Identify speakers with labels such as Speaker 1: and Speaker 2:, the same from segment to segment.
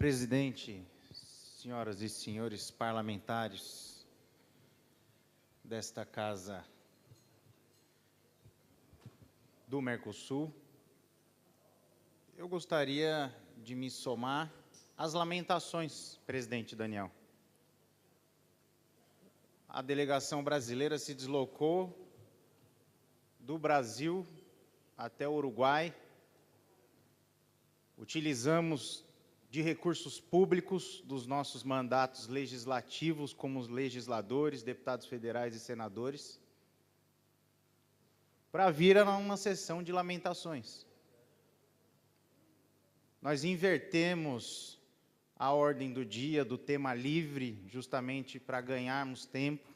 Speaker 1: Presidente, senhoras e senhores parlamentares desta Casa do Mercosul, eu gostaria de me somar às lamentações, presidente Daniel. A delegação brasileira se deslocou do Brasil até o Uruguai. Utilizamos de recursos públicos dos nossos mandatos legislativos como os legisladores, deputados federais e senadores, para vir a uma sessão de lamentações. Nós invertemos a ordem do dia, do tema livre, justamente para ganharmos tempo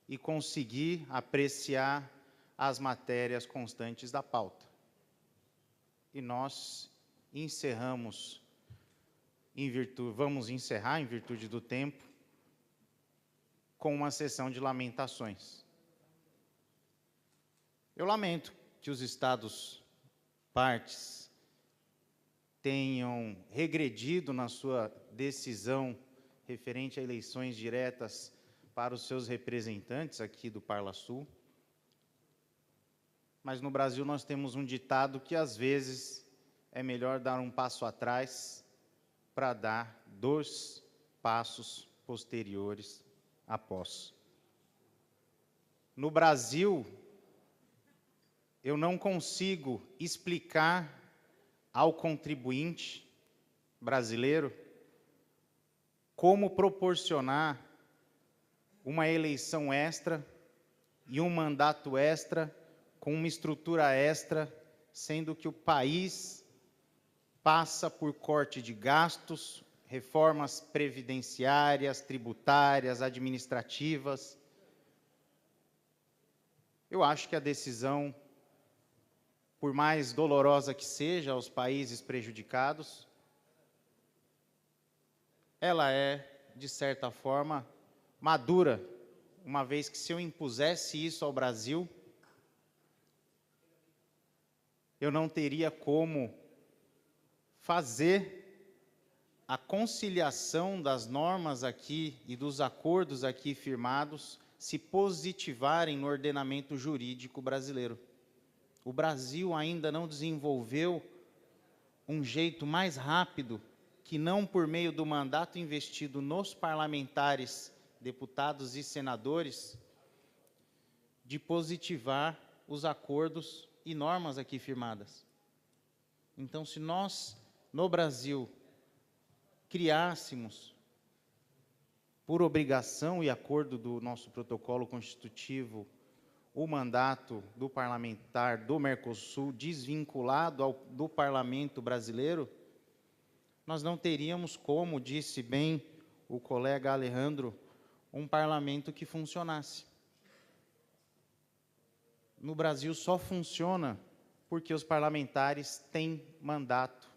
Speaker 1: e conseguir apreciar as matérias constantes da pauta. E nós vamos encerrar, em virtude do tempo, com uma sessão de lamentações. Eu lamento que os Estados partes tenham regredido na sua decisão referente a eleições diretas para os seus representantes aqui do Parlasul. Mas no Brasil nós temos um ditado que às vezes é melhor dar um passo atrás para dar 2 passos posteriores após. No Brasil, eu não consigo explicar ao contribuinte brasileiro como proporcionar uma eleição extra e um mandato extra com uma estrutura extra, sendo que o país passa por corte de gastos, reformas previdenciárias, tributárias, administrativas. Eu acho que a decisão, por mais dolorosa que seja aos países prejudicados, ela é, de certa forma, madura, uma vez que se eu impusesse isso ao Brasil, eu não teria como fazer a conciliação das normas aqui e dos acordos aqui firmados se positivarem no ordenamento jurídico brasileiro. O Brasil ainda não desenvolveu um jeito mais rápido, que não por meio do mandato investido nos parlamentares, deputados e senadores, de positivar os acordos e normas aqui firmadas. Então, se nós, no Brasil, criássemos, por obrigação e acordo do nosso protocolo constitutivo, o mandato do parlamentar do Mercosul desvinculado do parlamento brasileiro, nós não teríamos, como disse bem o colega Alejandro, um parlamento que funcionasse. No Brasil só funciona porque os parlamentares têm mandato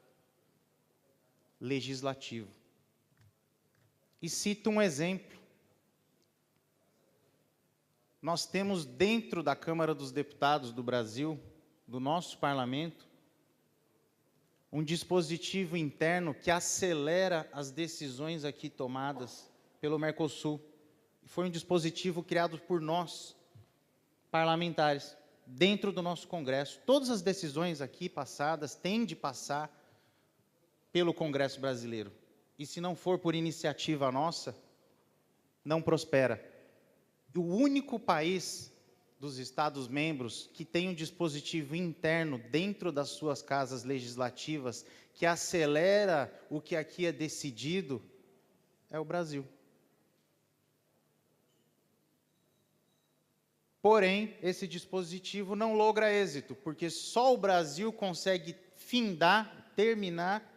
Speaker 1: legislativo. E cito um exemplo. Nós temos dentro da Câmara dos Deputados do Brasil, do nosso parlamento, um dispositivo interno que acelera as decisões aqui tomadas pelo Mercosul. Foi um dispositivo criado por nós, parlamentares, dentro do nosso Congresso. Todas as decisões aqui passadas têm de passar pelo Congresso brasileiro. E se não for por iniciativa nossa, não prospera. O único país dos Estados-membros que tem um dispositivo interno dentro das suas casas legislativas que acelera o que aqui é decidido é o Brasil. Porém, esse dispositivo não logra êxito, porque só o Brasil consegue terminar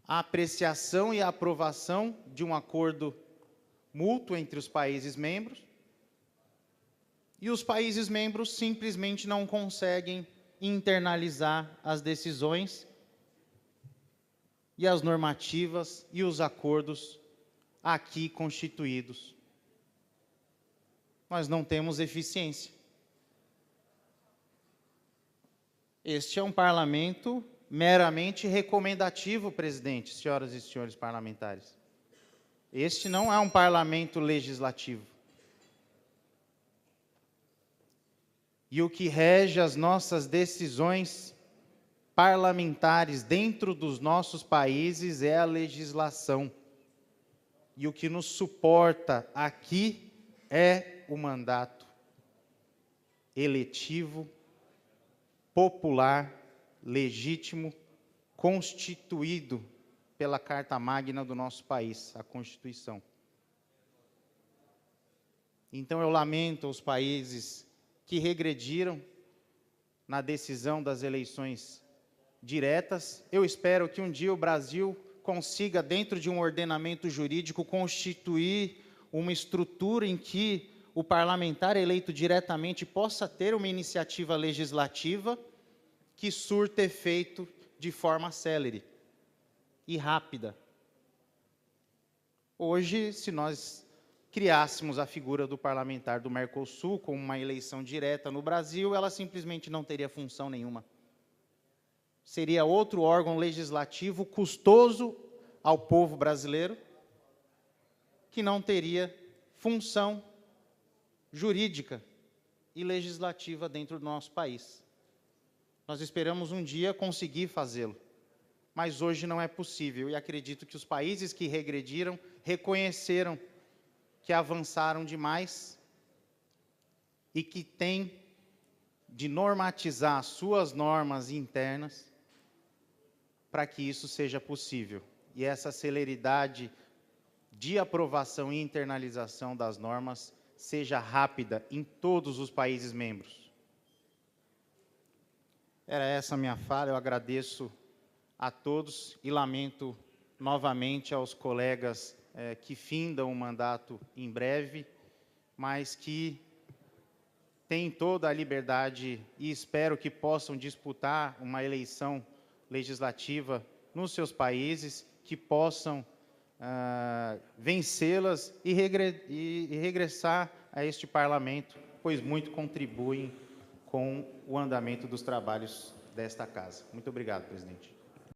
Speaker 1: a apreciação e a aprovação de um acordo mútuo entre os países membros, e os países membros simplesmente não conseguem internalizar as decisões e as normativas e os acordos aqui constituídos. Nós não temos eficiência. Este é um parlamento meramente recomendativo, presidente, senhoras e senhores parlamentares. Este não é um parlamento legislativo. E o que rege as nossas decisões parlamentares dentro dos nossos países é a legislação. E o que nos suporta aqui é o mandato eletivo, popular, legítimo, constituído pela Carta Magna do nosso país, a Constituição. Então eu lamento os países que regrediram na decisão das eleições diretas. Eu espero que um dia o Brasil consiga, dentro de um ordenamento jurídico, constituir uma estrutura em que o parlamentar eleito diretamente possa ter uma iniciativa legislativa que surta efeito de forma célere e rápida. Hoje, se nós criássemos a figura do parlamentar do Mercosul com uma eleição direta no Brasil, ela simplesmente não teria função nenhuma. Seria outro órgão legislativo custoso ao povo brasileiro, que não teria função jurídica e legislativa dentro do nosso país. Nós esperamos um dia conseguir fazê-lo, mas hoje não é possível, e acredito que os países que regrediram reconheceram que avançaram demais e que têm de normatizar suas normas internas para que isso seja possível. E essa celeridade de aprovação e internalização das normas seja rápida em todos os países membros. Era essa a minha fala, eu agradeço a todos e lamento novamente aos colegas que findam o mandato em breve, mas que têm toda a liberdade e espero que possam disputar uma eleição legislativa nos seus países, que possam vencê-las e regressar a este parlamento, pois muito contribuem com o andamento dos trabalhos desta casa. Muito obrigado, presidente.